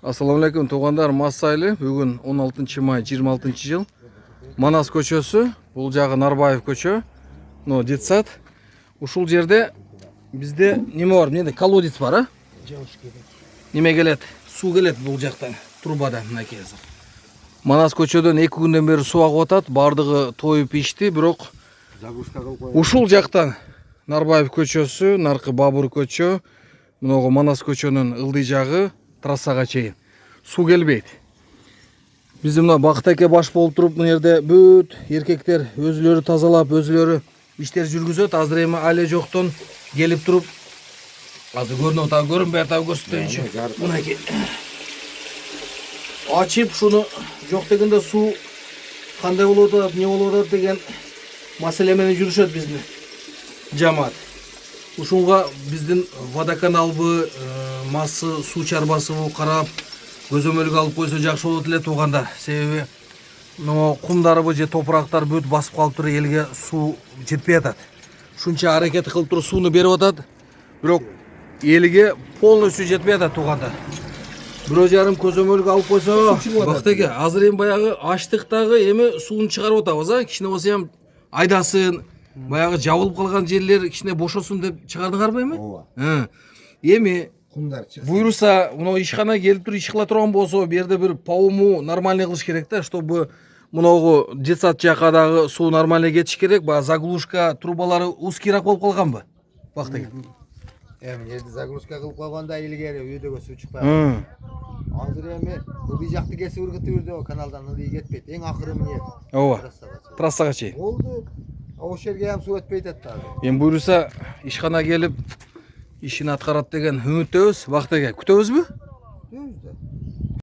Assalamu alaikum туғандар, Массайлы. Бүгін 16 май 26 жыл. Манас көчөсү, бұл жағы Нарбаев көчө. Но детсад. Ушул жерде бізде неме бар? Менде колодец бар, а? Неме келет? Су келет бұл жақтан, трубадан мынакей. Манас көчөдөн 2 күндөн бери су агып атат, бардыгы тоюп ичти, бирок ушул жактан Нарбаев көчөсү, наркы Бабур көчө, мыногу Манас көчөнүн ылдый жагы трассага чейин су келбейт. Биз мына Бактаке баш болуп туруп, мына жерде бүт эркектер өзүлөрү тазалап, өзүлөрү иштер жүргүзөт. Азыр эми але жоктон келип туруп, азыр көрүнөт, та көрүнбөй атабы көрсөтөйүнчү. Мынакей. Ачып шуну жок дегенде су кандай болуп атат, эмне болуп атат деген маселе менен жүрүшөт биздин жамаат. Ушунга биздин водоканалбы, массы суу чарбасыбы карап, көзөмөлгө алып койсо жакшы болот эле туугандар. Себеби мына кумдарбы же топурактар бүт басып калып туруп элге суу жетпей атат. Шунча аракет кылып туруп сууну берип атат, бирок элге полностью жетпей атат туугандар. 1,5 көзөмөлгө алып койсо, Бактаке, азыр эми баягы ачтыктагы эми сууну чыгарып атабыз, а? Кичине болсо эми айдасын, баягы жабылып калган жерлер кичине бошосун деп чыгардыңарбы эми? Ооба. Эми буйруса, мына ишкана келип туруп иш кыла турган болсо, бу жерде бир пауму нормальный кылыш керек да, чтобы мыногу детсад жака дагы суу нормальный кетиш керек. Баягы заглушка трубалары узкийраак болуп калганбы? Бактаке. Эми жерде загрузка кылып койгондо илгери үйдөгө суу чыкпай. Азыр эми ылдый жакты кесип ыргытып каналдан ылдый кетпейт. Эң акыры эмне? Ооба. Трассага чейин. Болду. Ошол жерге ham суу өтпөйт атты. Эми буйруса ишкана келип ишин аткарат деген үмүттөбүз. Бактаке, күтөбүзбү?